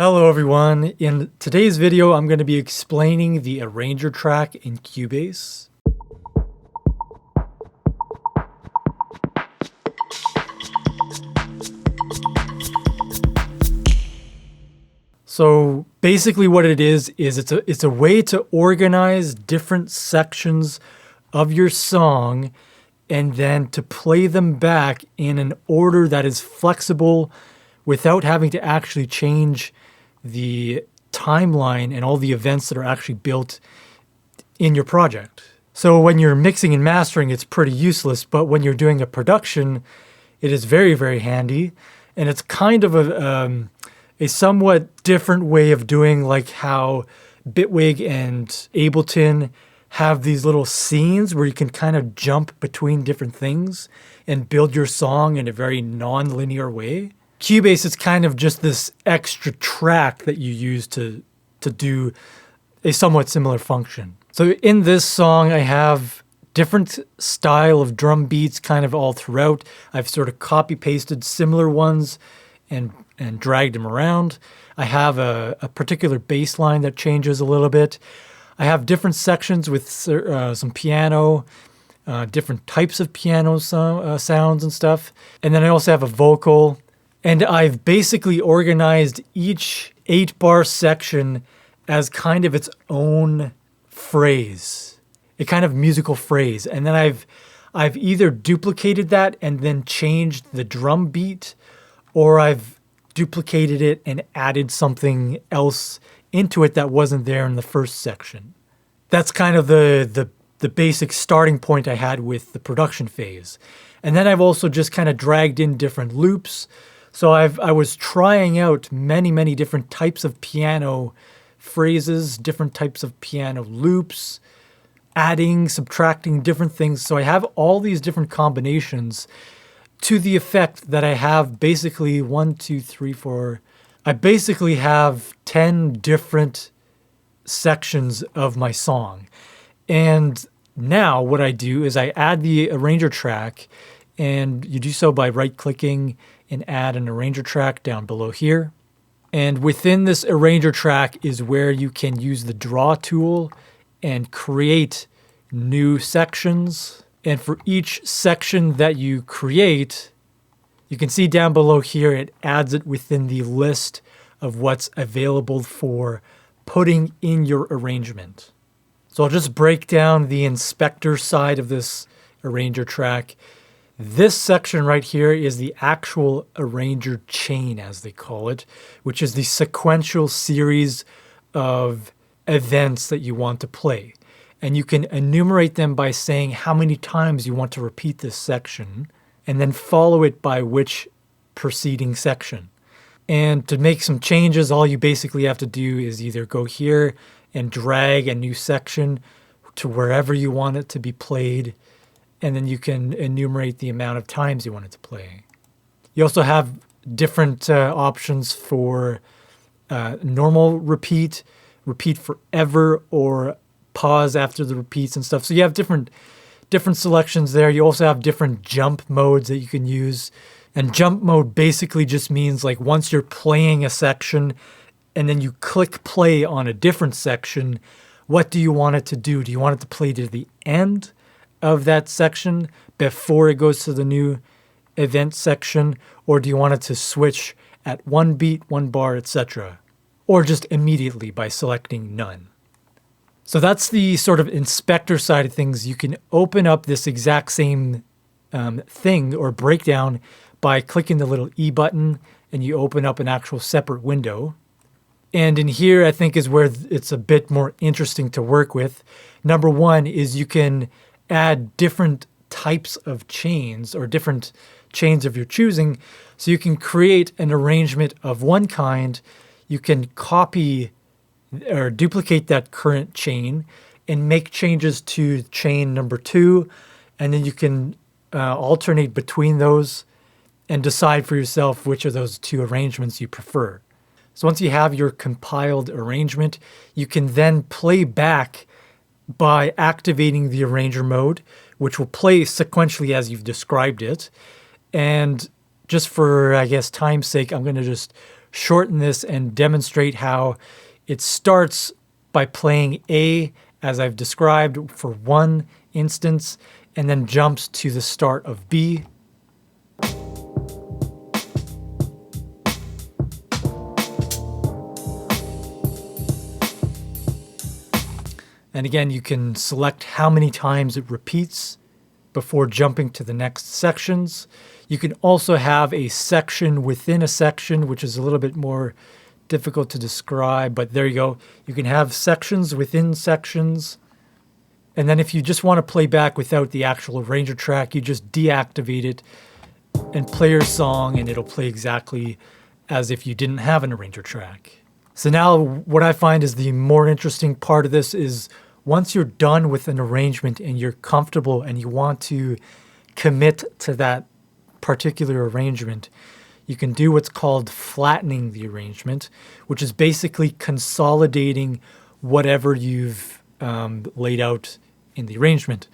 Hello everyone, in today's video I'm going to be explaining the arranger track in Cubase. So basically what it is it's a way to organize different sections of your song and then to play them back in an order that is flexible without having to actually change the timeline and all the events that are actually built in your project. So when you're mixing and mastering, it's pretty useless, but when you're doing a production, it is very, very handy. And it's kind of a somewhat different way of doing like how Bitwig and Ableton have these little scenes where you can kind of jump between different things and build your song in a very non-linear way. Cubase is kind of just this extra track that you use to do a somewhat similar function. So in this song, I have different style of drum beats kind of all throughout. I've sort of copy pasted similar ones and dragged them around. I have a particular bass line that changes a little bit. I have different sections with some piano, different types of piano sounds and stuff. And then I also have a vocal. And I've basically organized each 8-bar section as kind of its own phrase, a kind of musical phrase. And then I've either duplicated that and then changed the drum beat, or I've duplicated it and added something else into it that wasn't there in the first section. That's kind of the basic starting point I had with the production phase. And then I've also just kind of dragged in different loops. So I was trying out many different types of piano phrases, different types of piano loops, adding, subtracting different things. So I have all these different combinations to the effect that I have basically 1, 2, 3, 4. I basically have 10 different sections of my song. And now what I do is I add the arranger track, and you do so by right-clicking and add an arranger track down below here. And within this arranger track is where you can use the draw tool and create new sections. And for each section that you create, you can see down below here, it adds it within the list of what's available for putting in your arrangement. So I'll just break down the inspector side of this arranger track. This section right here is the actual arranger chain, as they call it, which is the sequential series of events that you want to play. And you can enumerate them by saying how many times you want to repeat this section, and then follow it by which preceding section. And to make some changes, all you basically have to do is either go here and drag a new section to wherever you want it to be played, and then you can enumerate the amount of times you want it to play. You also have different options for normal repeat, repeat forever, or pause after the repeats and stuff. So you have different selections there. You also have different jump modes that you can use. And jump mode basically just means like once you're playing a section and then you click play on a different section, what do you want it to do? Do you want it to play to the end of that section before it goes to the new event section, or do you want it to switch at one beat, one bar, etc., or just immediately by selecting none? So that's the sort of inspector side of things. You can open up this exact same thing or breakdown by clicking the little E button, and you open up an actual separate window. And in here, I think is where it's a bit more interesting to work with. Number one is you can add different types of chains or different chains of your choosing. So you can create an arrangement of one kind. You can copy or duplicate that current chain and make changes to chain number 2. And then you can alternate between those and decide for yourself which of those two arrangements you prefer. So once you have your compiled arrangement, you can then play back by activating the arranger mode, which will play sequentially as you've described it. And just for, I guess, time's sake, I'm going to just shorten this and demonstrate how it starts by playing A, as I've described, for one instance, and then jumps to the start of B. And again, you can select how many times it repeats before jumping to the next sections. You can also have a section within a section, which is a little bit more difficult to describe, but there you go. You can have sections within sections. And then if you just want to play back without the actual arranger track, you just deactivate it and play your song, and it'll play exactly as if you didn't have an arranger track. So now what I find is the more interesting part of this is once you're done with an arrangement and you're comfortable and you want to commit to that particular arrangement, you can do what's called flattening the arrangement, which is basically consolidating whatever you've laid out in the arrangement.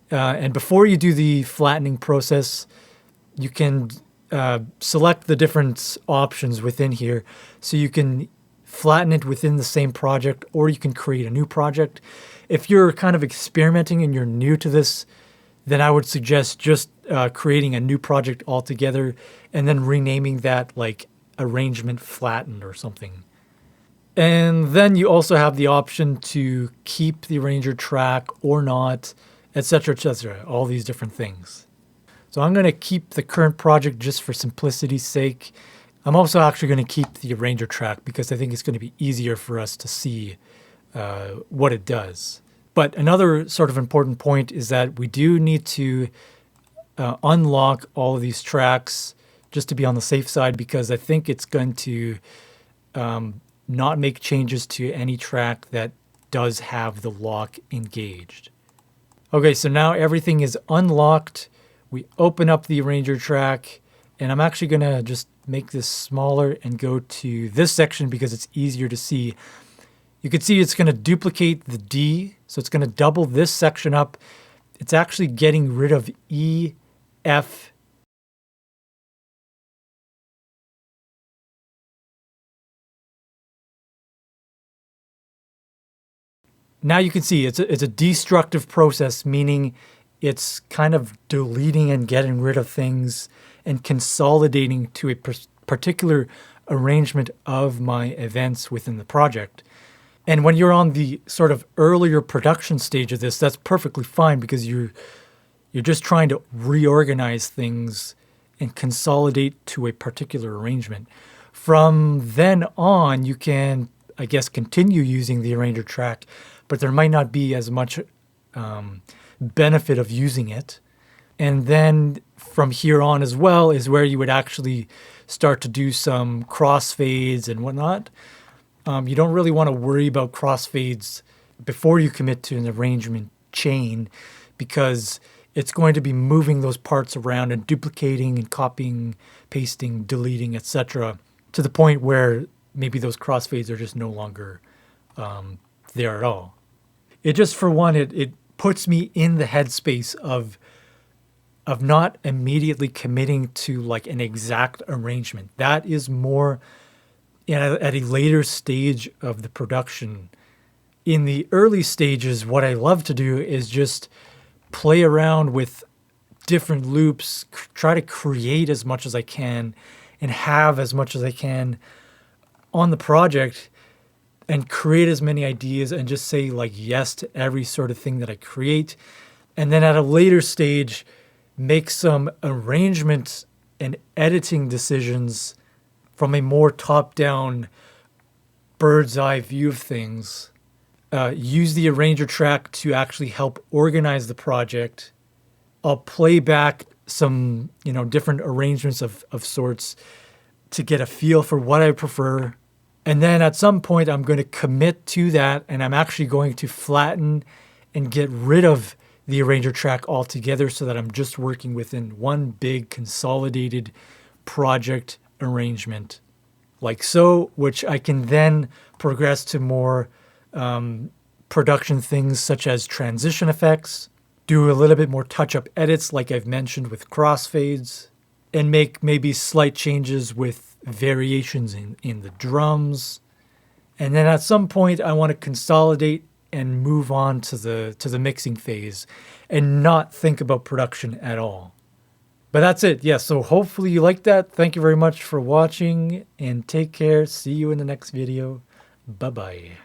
And before you do the flattening process, you can select the different options within here. So you can flatten it within the same project, or you can create a new project. If you're kind of experimenting and you're new to this, then I would suggest just creating a new project altogether and then renaming that like arrangement flattened or something. And then you also have the option to keep the arranger track or not, etc., all these different things. So I'm going to keep the current project just for simplicity's sake. I'm also actually going to keep the arranger track because I think it's going to be easier for us to see what it does. But another sort of important point is that we do need to unlock all of these tracks just to be on the safe side, because I think it's going to not make changes to any track that does have the lock engaged. Okay, so now everything is unlocked. We open up the arranger track, and I'm actually going to just make this smaller and go to this section because it's easier to see. You can see it's going to duplicate the D, so it's going to double this section up. It's actually getting rid of E, F, now you can see it's a destructive process, meaning it's kind of deleting and getting rid of things and consolidating to a particular arrangement of my events within the project. And when you're on the sort of earlier production stage of this, that's perfectly fine because you're just trying to reorganize things and consolidate to a particular arrangement. From then on, you can, I guess, continue using the arranger track, but there might not be as much benefit of using it. And then from here on as well is where you would actually start to do some crossfades and whatnot. You don't really want to worry about crossfades before you commit to an arrangement chain, because it's going to be moving those parts around and duplicating and copying, pasting, deleting, etc., to the point where maybe those crossfades are just no longer there at all. It just, for one, it puts me in the headspace of not immediately committing to like an exact arrangement. That is more at a later stage of the production. In the early stages, what I love to do is just play around with different loops, try to create as much as I can and have as much as I can on the project and create as many ideas and just say like yes to every sort of thing that I create. And then at a later stage, make some arrangement and editing decisions from a more top-down bird's eye view of things. Use the arranger track to actually help organize the project. I'll play back some, different arrangements of sorts to get a feel for what I prefer. And then at some point, I'm going to commit to that, and I'm actually going to flatten and get rid of the arranger track altogether so that I'm just working within one big consolidated project arrangement like so, which I can then progress to more production things such as transition effects, do a little bit more touch-up edits like I've mentioned with crossfades, and make maybe slight changes with variations in the drums. And then at some point I want to consolidate and move on to the mixing phase and not think about production at all. But that's it. Yeah, so hopefully you liked that. Thank you very much for watching and take care. See you in the next video. Bye-bye.